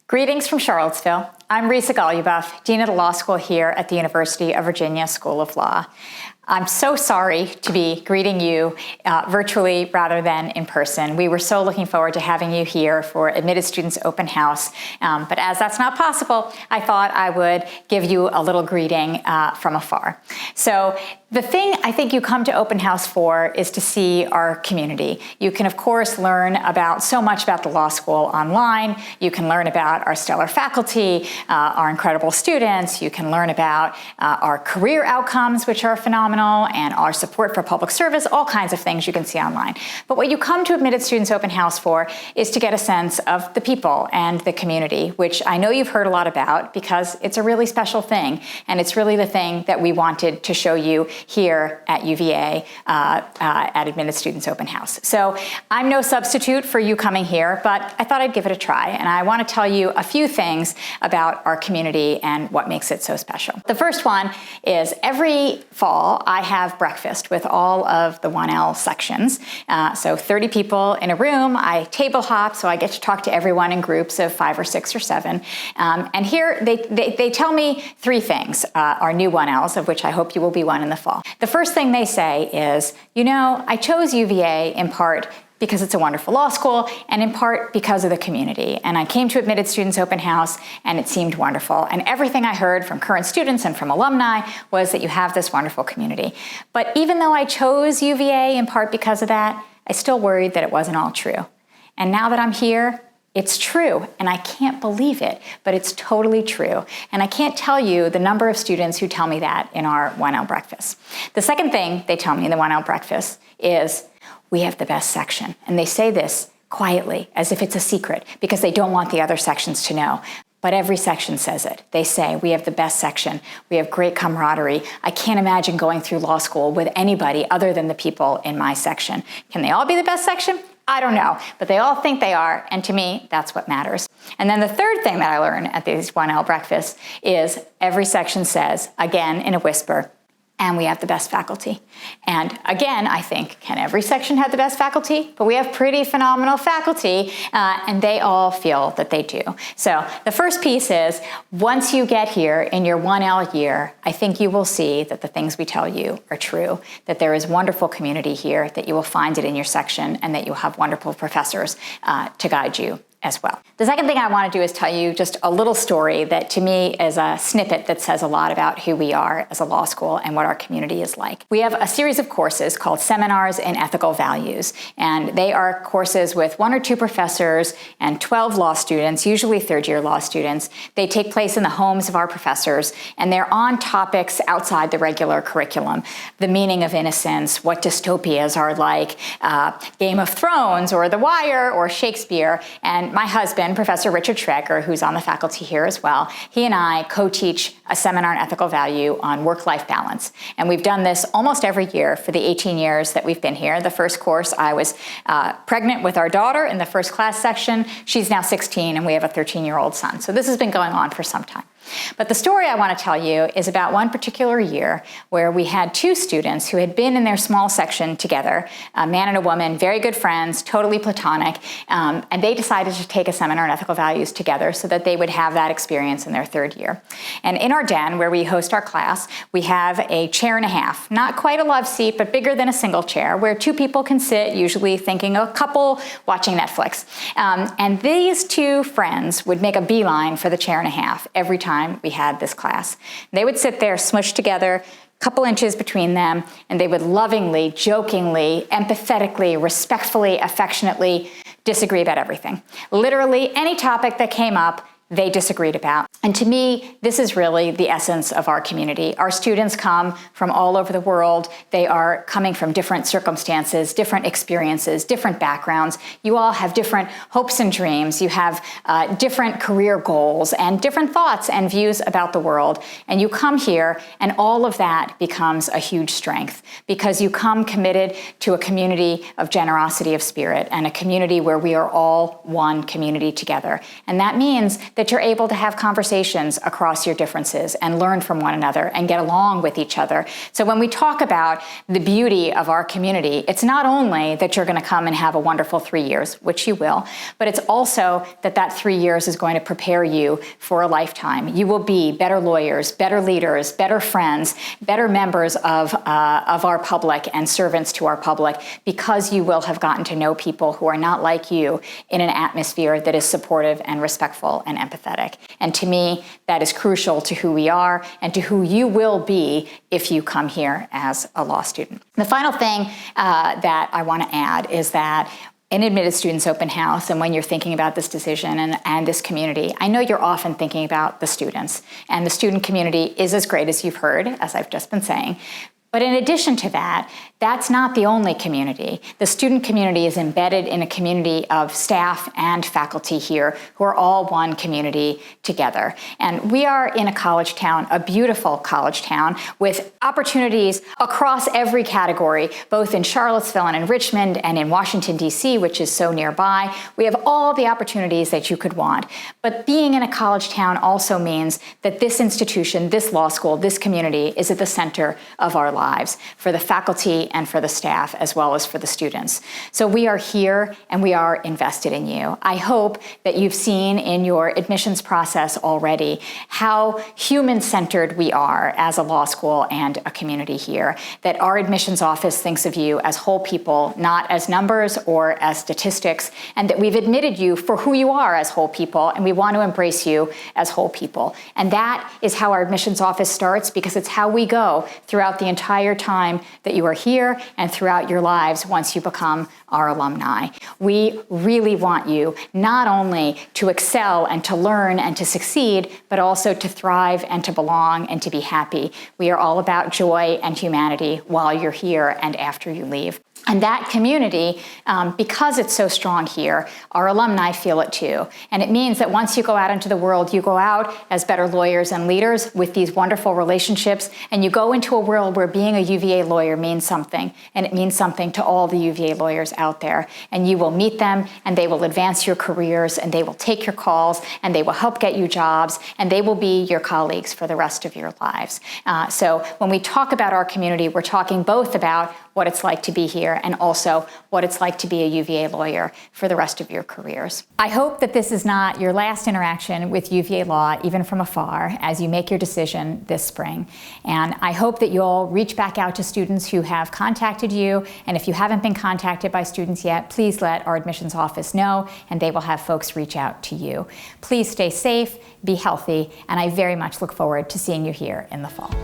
Greetings from Charlottesville. I'm Risa Goluboff, Dean of the Law School here at the University of Virginia School of Law. I'm so sorry to be greeting you virtually rather than in person. We were so looking forward to having you here for Admitted Students Open House, but as that's not possible, I thought I would give you a little greeting from afar. So the thing I think you come to Open House for is to see our community. You can, of course, learn about so much about the law school online. You can learn about our stellar faculty, our incredible students. You can learn about our career outcomes, which are phenomenal, and our support for public service, all kinds of things you can see online. But what you come to Admitted Students Open House for is to get a sense of the people and the community, which I know you've heard a lot about because it's a really special thing, and it's really the thing that we wanted to show you here at UVA at Admitted Students Open House. So I'm no substitute for you coming here, but I thought I'd give it a try, and I want to tell you a few things about our community and what makes it so special. The first one is every fall I have breakfast with all of the 1L sections. So 30 people in a room. I table hop, so I get to talk to everyone in groups of 5 or 6 or 7. And here they tell me 3 things, our new 1Ls, of which I hope you will be one in the fall. The first thing they say is, you know, I chose UVA in part because it's a wonderful law school, and in part because of the community. And I came to Admitted Students Open House, and it seemed wonderful. And everything I heard from current students and from alumni was that you have this wonderful community. But even though I chose UVA in part because of that, I still worried that it wasn't all true. And now that I'm here, it's true, and I can't believe it, but it's totally true. And I can't tell you the number of students who tell me that in our 1L breakfast. The second thing they tell me in the 1L breakfast is, we have the best section. And they say this quietly, as if it's a secret, because they don't want the other sections to know. But every section says it. They say, we have the best section. We have great camaraderie. I can't imagine going through law school with anybody other than the people in my section. Can they all be the best section? I don't know, but they all think they are, and to me, that's what matters. And then the third thing that I learned at these 1L breakfasts is every section says, again in a whisper, and we have the best faculty. And again, I think, can every section have the best faculty? But we have pretty phenomenal faculty, and they all feel that they do. So the first piece is, once you get here in your 1L year, I think you will see that the things we tell you are true, that there is wonderful community here, that you will find it in your section, and that you'll have wonderful professors to guide you as well. The second thing I want to do is tell you just a little story that to me is a snippet that says a lot about who we are as a law school and what our community is like. We have a series of courses called Seminars in Ethical Values, and they are courses with 1 or 2 professors and 12 law students, usually third-year law students. They take place in the homes of our professors, and they're on topics outside the regular curriculum. The meaning of innocence, what dystopias are like, Game of Thrones or The Wire or Shakespeare. And my husband, Professor Richard Schrecker, who's on the faculty here as well, he and I co-teach a seminar in ethical value on work-life balance. And we've done this almost every year for the 18 years that we've been here. The first course, I was pregnant with our daughter in the first class section. She's now 16, and we have a 13-year-old son. So this has been going on for some time. But the story I want to tell you is about one particular year where we had 2 students who had been in their small section together, a man and a woman, very good friends, totally platonic, and they decided to take a seminar on ethical values together so that they would have that experience in their 3rd year. And in our den, where we host our class, we have a chair and a half, not quite a love seat, but bigger than a single chair, where 2 people can sit, usually thinking a couple watching Netflix. And these 2 friends would make a beeline for the chair and a half every time we had this class. They would sit there smushed together, a couple inches between them, and they would lovingly, jokingly, empathetically, respectfully, affectionately disagree about everything. Literally any topic that came up, they disagreed about. And to me, this is really the essence of our community. Our students come from all over the world. They are coming from different circumstances, different experiences, different backgrounds. You all have different hopes and dreams. You have different career goals and different thoughts and views about the world. And you come here, and all of that becomes a huge strength because you come committed to a community of generosity of spirit and a community where we are all one community together. And that means that you're able to have conversations across your differences and learn from one another and get along with each other. So when we talk about the beauty of our community, it's not only that you're going to come and have a wonderful 3 years, which you will, but it's also that that 3 years is going to prepare you for a lifetime. You will be better lawyers, better leaders, better friends, better members of our public and servants to our public, because you will have gotten to know people who are not like you in an atmosphere that is supportive and respectful and empathetic. And to me, that is crucial to who we are and to who you will be if you come here as a law student. The final thing that I want to add is that in Admitted Students Open House, and when you're thinking about this decision and this community, I know you're often thinking about the students, and the student community is as great as you've heard, as I've just been saying. But in addition to that, that's not the only community. The student community is embedded in a community of staff and faculty here who are all one community together. And we are in a college town, a beautiful college town, with opportunities across every category, both in Charlottesville and in Richmond and in Washington, D.C., which is so nearby. We have all the opportunities that you could want. But being in a college town also means that this institution, this law school, this community is at the center of our lives, for the faculty and for the staff, as well as for the students. So we are here and we are invested in you. I hope that you've seen in your admissions process already how human-centered we are as a law school and a community here, that our admissions office thinks of you as whole people, not as numbers or as statistics, and that we've admitted you for who you are as whole people, and we want to embrace you as whole people. And that is how our admissions office starts, because it's how we go throughout the entire time that you are here and throughout your lives once you become our alumni. We really want you not only to excel and to learn and to succeed, but also to thrive and to belong and to be happy. We are all about joy and humanity while you're here and after you leave. And that community, because it's so strong here, our alumni feel it too. And it means that once you go out into the world, you go out as better lawyers and leaders with these wonderful relationships, and you go into a world where being a UVA lawyer means something, and it means something to all the UVA lawyers out there. And you will meet them, and they will advance your careers, and they will take your calls, and they will help get you jobs, and they will be your colleagues for the rest of your lives. So when we talk about our community, we're talking both about what it's like to be here and also what it's like to be a UVA lawyer for the rest of your careers. I hope that this is not your last interaction with UVA law, even from afar, as you make your decision this spring. And I hope that you'll reach back out to students who have contacted you, and if you haven't been contacted by students yet, please let our admissions office know, and they will have folks reach out to you. Please stay safe, be healthy, and I very much look forward to seeing you here in the fall.